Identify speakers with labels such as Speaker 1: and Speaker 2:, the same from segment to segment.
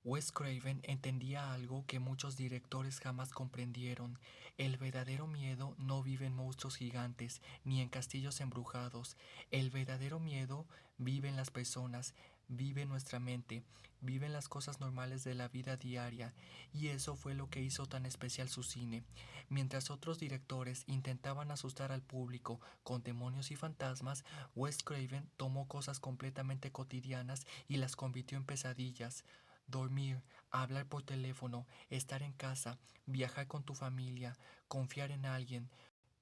Speaker 1: Wes Craven entendía algo que muchos directores jamás comprendieron. El verdadero miedo no vive en monstruos gigantes ni en castillos embrujados. El verdadero miedo vive en las personas, vive en nuestra mente, vive en las cosas normales de la vida diaria. Y eso fue lo que hizo tan especial su cine. Mientras otros directores intentaban asustar al público con demonios y fantasmas, Wes Craven tomó cosas completamente cotidianas y las convirtió en pesadillas. Dormir, hablar por teléfono, estar en casa, viajar con tu familia, confiar en alguien.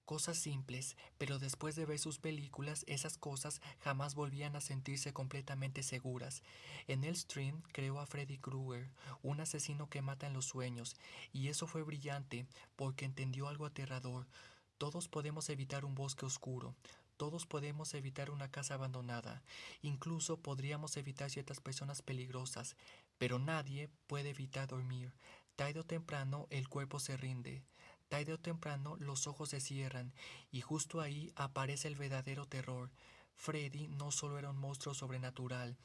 Speaker 1: Cosas simples, pero después de ver sus películas, esas cosas jamás volvían a sentirse completamente seguras. En el stream creó a Freddy Krueger, un asesino que mata en los sueños, y eso fue brillante porque entendió algo aterrador. Todos podemos evitar un bosque oscuro. Todos podemos evitar una casa abandonada. Incluso podríamos evitar ciertas personas peligrosas, pero nadie puede evitar dormir. Tarde o temprano el cuerpo se rinde. Tarde o temprano los ojos se cierran y justo ahí aparece el verdadero terror. Freddy no solo era un monstruo sobrenatural,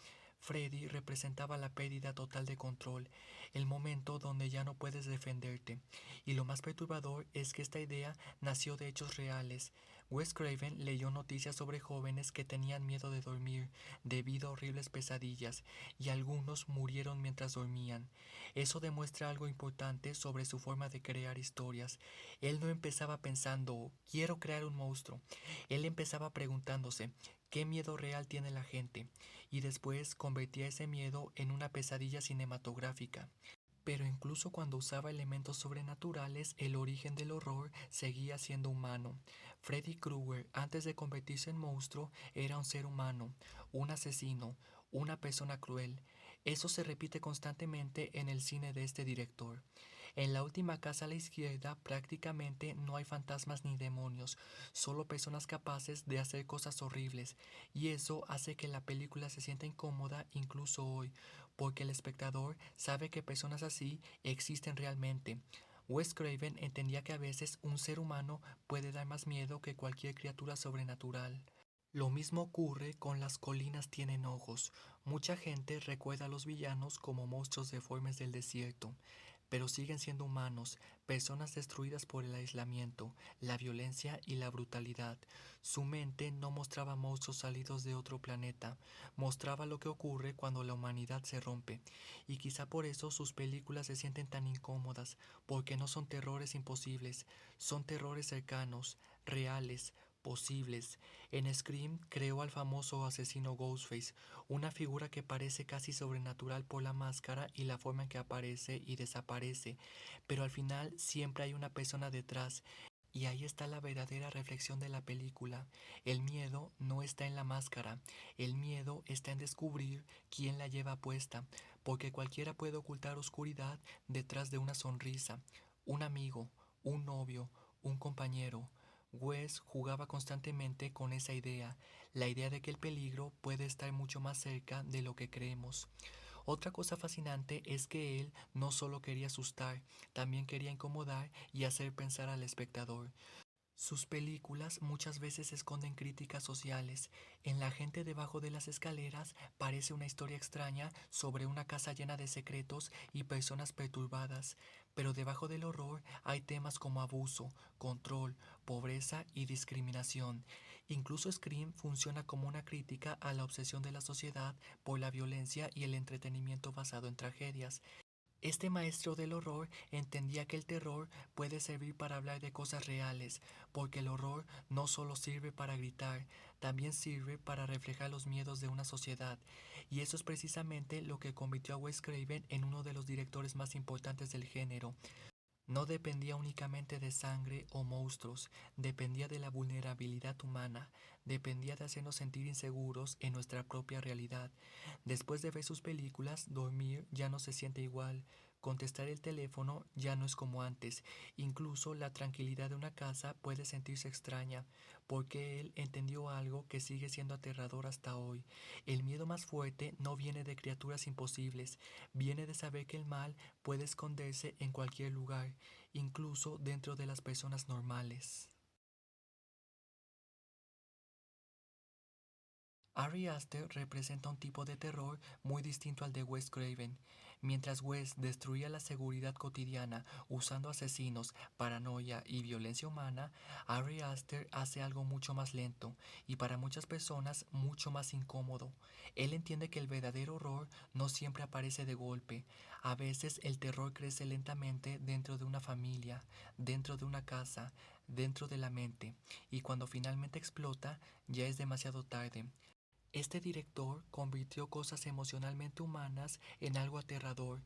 Speaker 1: Freddy representaba la pérdida total de control, el momento donde ya no puedes defenderte. Y lo más perturbador es que esta idea nació de hechos reales. Wes Craven leyó noticias sobre jóvenes que tenían miedo de dormir debido a horribles pesadillas, y algunos murieron mientras dormían. Eso demuestra algo importante sobre su forma de crear historias. Él no empezaba pensando, quiero crear un monstruo. Él empezaba preguntándose, ¿qué miedo real tiene la gente? Y después convertía ese miedo en una pesadilla cinematográfica. Pero incluso cuando usaba elementos sobrenaturales, el origen del horror seguía siendo humano. Freddy Krueger, antes de convertirse en monstruo, era un ser humano, un asesino, una persona cruel. Eso se repite constantemente en el cine de este director. En la última casa a la izquierda prácticamente no hay fantasmas ni demonios, solo personas capaces de hacer cosas horribles, y eso hace que la película se sienta incómoda incluso hoy, porque el espectador sabe que personas así existen realmente. Wes Craven entendía que a veces un ser humano puede dar más miedo que cualquier criatura sobrenatural. Lo mismo ocurre con Las colinas tienen ojos. Mucha gente recuerda a los villanos como monstruos deformes del desierto, pero siguen siendo humanos, personas destruidas por el aislamiento, la violencia y la brutalidad. Su mente no mostraba monstruos salidos de otro planeta, mostraba lo que ocurre cuando la humanidad se rompe. Y quizá por eso sus películas se sienten tan incómodas, porque no son terrores imposibles, son terrores cercanos, reales, posibles. En Scream creó al famoso asesino Ghostface, una figura que parece casi sobrenatural por la máscara y la forma en que aparece y desaparece, pero al final siempre hay una persona detrás. Y ahí está la verdadera reflexión de la película. El miedo no está en la máscara, el miedo está en descubrir quién la lleva puesta, porque cualquiera puede ocultar oscuridad detrás de una sonrisa, un amigo, un novio, un compañero. Wes jugaba constantemente con esa idea, la idea de que el peligro puede estar mucho más cerca de lo que creemos. Otra cosa fascinante es que él no solo quería asustar, también quería incomodar y hacer pensar al espectador. Sus películas muchas veces esconden críticas sociales. En La gente debajo de las escaleras parece una historia extraña sobre una casa llena de secretos y personas perturbadas, pero debajo del horror hay temas como abuso, control, pobreza y discriminación. Incluso Scream funciona como una crítica a la obsesión de la sociedad por la violencia y el entretenimiento basado en tragedias. Este maestro del horror entendía que el terror puede servir para hablar de cosas reales, porque el horror no solo sirve para gritar, también sirve para reflejar los miedos de una sociedad, y eso es precisamente lo que convirtió a Wes Craven en uno de los directores más importantes del género. No dependía únicamente de sangre o monstruos, dependía de la vulnerabilidad humana, dependía de hacernos sentir inseguros en nuestra propia realidad. Después de ver sus películas, dormir ya no se siente igual, contestar el teléfono ya no es como antes, incluso la tranquilidad de una casa puede sentirse extraña, porque él entendió algo que sigue siendo aterrador hasta hoy. El miedo más fuerte no viene de criaturas imposibles, viene de saber que el mal puede esconderse en cualquier lugar, incluso dentro de las personas normales. Ari Aster representa un tipo de terror muy distinto al de Wes Craven. Mientras Wes destruía la seguridad cotidiana usando asesinos, paranoia y violencia humana, Ari Aster hace algo mucho más lento y para muchas personas mucho más incómodo. Él entiende que el verdadero horror no siempre aparece de golpe. A veces el terror crece lentamente dentro de una familia, dentro de una casa, dentro de la mente, y cuando finalmente explota ya es demasiado tarde. Este director convirtió cosas emocionalmente humanas en algo aterrador.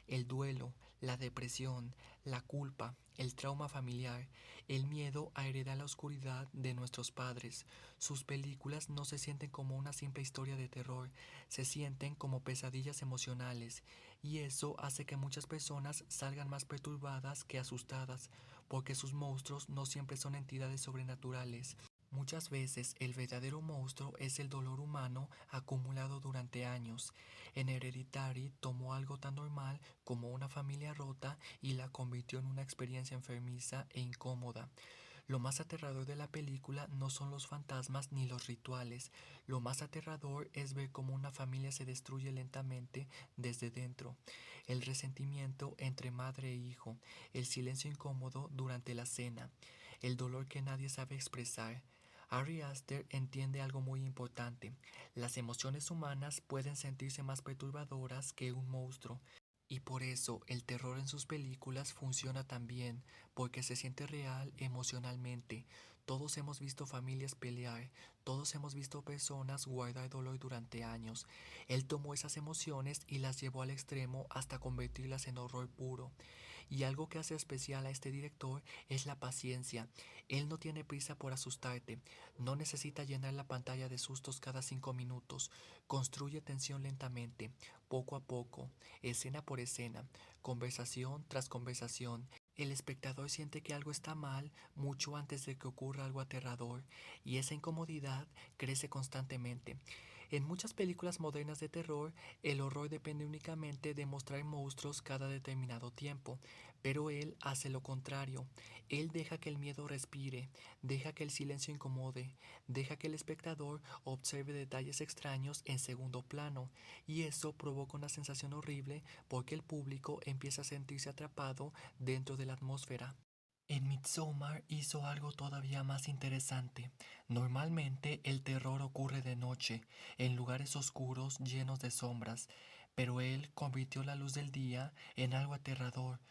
Speaker 1: El duelo, la depresión, la culpa, el trauma familiar, el miedo a heredar la oscuridad de nuestros padres. Sus películas no se sienten como una simple historia de terror, se sienten como pesadillas emocionales, y eso hace que muchas personas salgan más perturbadas que asustadas, porque sus monstruos no siempre son entidades sobrenaturales. Muchas veces el verdadero monstruo es el dolor humano acumulado durante años. En Hereditary tomó algo tan normal como una familia rota y la convirtió en una experiencia enfermiza e incómoda. Lo más aterrador de la película no son los fantasmas ni los rituales. Lo más aterrador es ver cómo una familia se destruye lentamente desde dentro. El resentimiento entre madre e hijo, el silencio incómodo durante la cena, el dolor que nadie sabe expresar. Ari Aster entiende algo muy importante. Las emociones humanas pueden sentirse más perturbadoras que un monstruo. Y por eso el terror en sus películas funciona tan bien, porque se siente real emocionalmente. Todos hemos visto familias pelear, todos hemos visto personas guardar dolor durante años. Él tomó esas emociones y las llevó al extremo hasta convertirlas en horror puro. Y algo que hace especial a este director es la paciencia. Él no tiene prisa por asustarte, no necesita llenar la pantalla de sustos cada 5 minutos, construye tensión lentamente, poco a poco, escena por escena, conversación tras conversación. El espectador siente que algo está mal mucho antes de que ocurra algo aterrador, y esa incomodidad crece constantemente. En muchas películas modernas de terror, el horror depende únicamente de mostrar monstruos cada determinado tiempo, pero él hace lo contrario. Él deja que el miedo respire, deja que el silencio incomode, deja que el espectador observe detalles extraños en segundo plano, y eso provoca una sensación horrible porque el público empieza a sentirse atrapado dentro de la atmósfera. En Midsommar hizo algo todavía más interesante. Normalmente el terror ocurre de noche, en lugares oscuros llenos de sombras, pero él convirtió la luz del día en algo aterrador.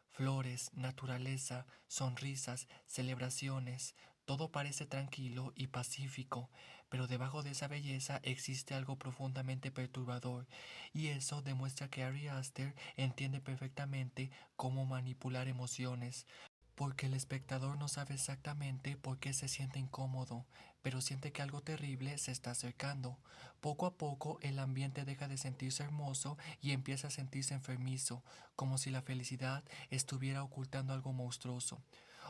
Speaker 1: Flores, naturaleza, sonrisas, celebraciones, todo parece tranquilo y pacífico, pero debajo de esa belleza existe algo profundamente perturbador, y eso demuestra que Ari Aster entiende perfectamente cómo manipular emociones, porque el espectador no sabe exactamente por qué se siente incómodo, pero siente que algo terrible se está acercando. Poco a poco el ambiente deja de sentirse hermoso y empieza a sentirse enfermizo, como si la felicidad estuviera ocultando algo monstruoso.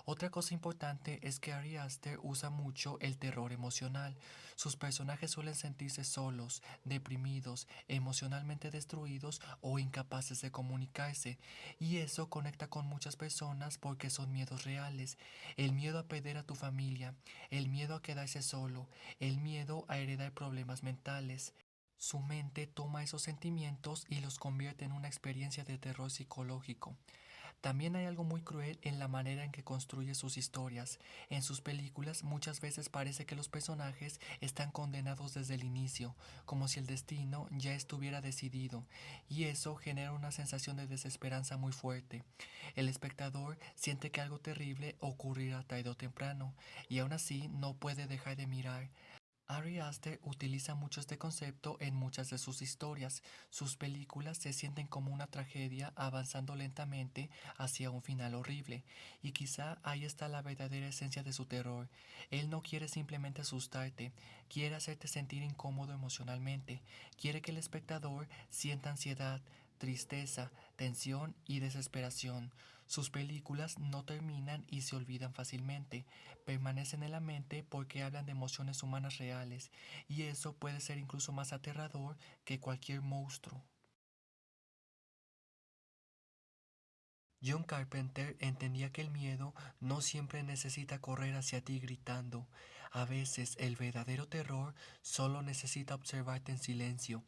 Speaker 1: Otra cosa importante es que Ari Aster usa mucho el terror emocional. Sus personajes suelen sentirse solos, deprimidos, emocionalmente destruidos o incapaces de comunicarse, y eso conecta con muchas personas porque son miedos reales. El miedo a perder a tu familia, el miedo a quedarse solo, el miedo a heredar problemas mentales. Su mente toma esos sentimientos y los convierte en una experiencia de terror psicológico. También hay algo muy cruel en la manera en que construye sus historias. En sus películas muchas veces parece que los personajes están condenados desde el inicio, como si el destino ya estuviera decidido, y eso genera una sensación de desesperanza muy fuerte. El espectador siente que algo terrible ocurrirá tarde o temprano, y aún así no puede dejar de mirar. Ari Aster utiliza mucho este concepto en muchas de sus historias. Sus películas se sienten como una tragedia avanzando lentamente hacia un final horrible, y quizá ahí está la verdadera esencia de su terror. Él no quiere simplemente asustarte, quiere hacerte sentir incómodo emocionalmente, quiere que el espectador sienta ansiedad, tristeza, tensión y desesperación. Sus películas no terminan y se olvidan fácilmente, permanecen en la mente porque hablan de emociones humanas reales, y eso puede ser incluso más aterrador que cualquier monstruo. John Carpenter entendía que el miedo no siempre necesita correr hacia ti gritando. A veces el verdadero terror solo necesita observarte en silencio.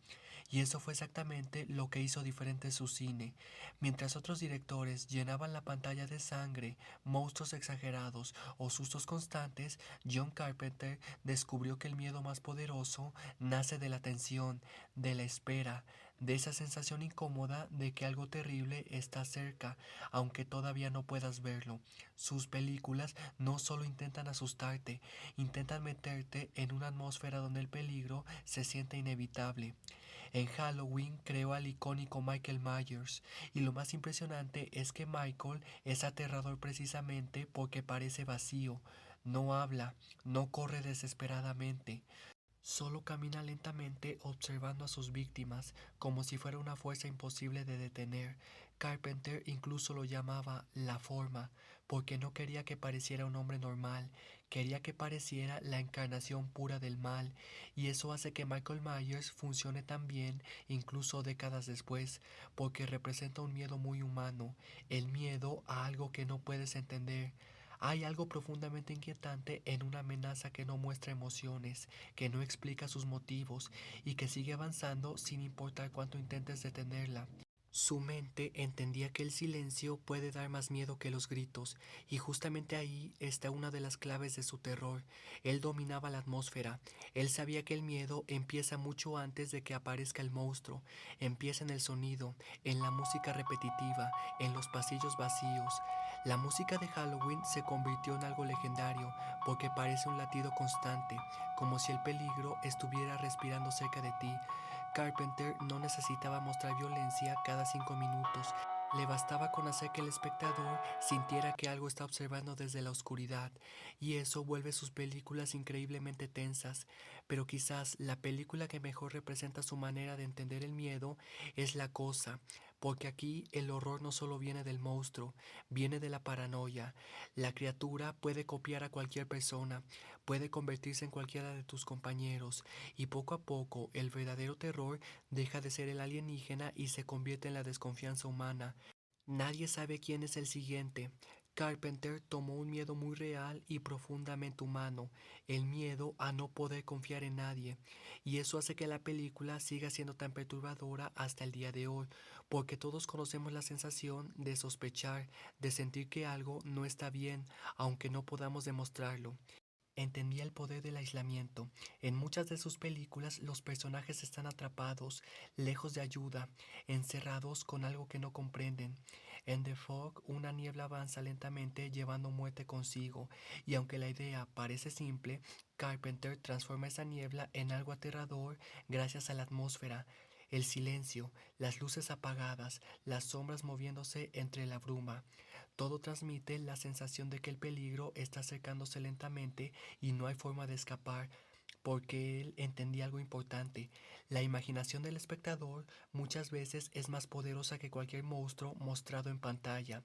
Speaker 1: Y eso fue exactamente lo que hizo diferente su cine. Mientras otros directores llenaban la pantalla de sangre, monstruos exagerados o sustos constantes, John Carpenter descubrió que el miedo más poderoso nace de la tensión, de la espera, de esa sensación incómoda de que algo terrible está cerca, aunque todavía no puedas verlo. Sus películas no solo intentan asustarte, intentan meterte en una atmósfera donde el peligro se siente inevitable. En Halloween creó al icónico Michael Myers, y lo más impresionante es que Michael es aterrador precisamente porque parece vacío, no habla, no corre desesperadamente, solo camina lentamente observando a sus víctimas como si fuera una fuerza imposible de detener. Carpenter incluso lo llamaba la forma, porque no quería que pareciera un hombre normal, quería que pareciera la encarnación pura del mal, y eso hace que Michael Myers funcione tan bien incluso décadas después, porque representa un miedo muy humano, el miedo a algo que no puedes entender. Hay algo profundamente inquietante en una amenaza que no muestra emociones, que no explica sus motivos y que sigue avanzando sin importar cuánto intentes detenerla. Su mente entendía que el silencio puede dar más miedo que los gritos, y justamente ahí está una de las claves de su terror. Él dominaba la atmósfera. Él sabía que el miedo empieza mucho antes de que aparezca el monstruo. Empieza en el sonido, en la música repetitiva, en los pasillos vacíos. La música de Halloween se convirtió en algo legendario porque parece un latido constante, como si el peligro estuviera respirando cerca de ti. Carpenter no necesitaba mostrar violencia cada 5 minutos. Le bastaba con hacer que el espectador sintiera que algo está observando desde la oscuridad, y eso vuelve sus películas increíblemente tensas. Pero quizás la película que mejor representa su manera de entender el miedo es La Cosa, porque aquí el horror no solo viene del monstruo, viene de la paranoia. La criatura puede copiar a cualquier persona, puede convertirse en cualquiera de tus compañeros, y poco a poco el verdadero terror deja de ser el alienígena y se convierte en la desconfianza humana. Nadie sabe quién es el siguiente. Carpenter tomó un miedo muy real y profundamente humano, el miedo a no poder confiar en nadie, y eso hace que la película siga siendo tan perturbadora hasta el día de hoy, porque todos conocemos la sensación de sospechar, de sentir que algo no está bien, aunque no podamos demostrarlo. Entendía el poder del aislamiento. En muchas de sus películas los personajes están atrapados, lejos de ayuda, encerrados con algo que no comprenden. En The Fog, una niebla avanza lentamente llevando muerte consigo, y aunque la idea parece simple, Carpenter transforma esa niebla en algo aterrador gracias a la atmósfera, el silencio, las luces apagadas, las sombras moviéndose entre la bruma. Todo transmite la sensación de que el peligro está acercándose lentamente y no hay forma de escapar, porque él entendía algo importante. La imaginación del espectador muchas veces es más poderosa que cualquier monstruo mostrado en pantalla.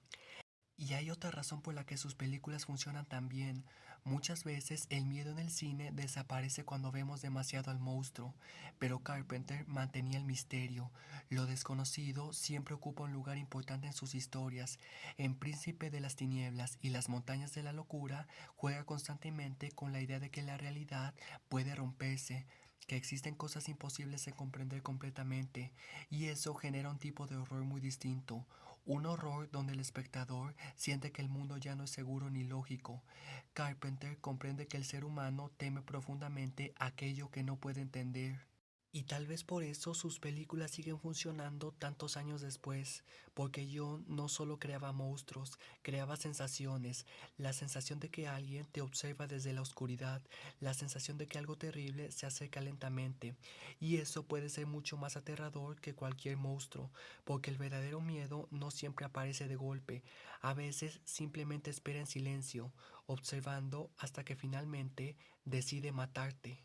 Speaker 1: Y hay otra razón por la que sus películas funcionan tan bien. Muchas veces el miedo en el cine desaparece cuando vemos demasiado al monstruo, pero Carpenter mantenía el misterio. Lo desconocido siempre ocupa un lugar importante en sus historias. En Príncipe de las Tinieblas y Las Montañas de la Locura juega constantemente con la idea de que la realidad puede romperse, que existen cosas imposibles de comprender completamente, y eso genera un tipo de horror muy distinto, un horror donde el espectador siente que el mundo ya no es seguro ni lógico. Carpenter comprende que el ser humano teme profundamente aquello que no puede entender. Y tal vez por eso sus películas siguen funcionando tantos años después, porque John no solo creaba monstruos, creaba sensaciones, la sensación de que alguien te observa desde la oscuridad, la sensación de que algo terrible se acerca lentamente, y eso puede ser mucho más aterrador que cualquier monstruo, porque el verdadero miedo no siempre aparece de golpe, a veces simplemente espera en silencio, observando hasta que finalmente decide matarte.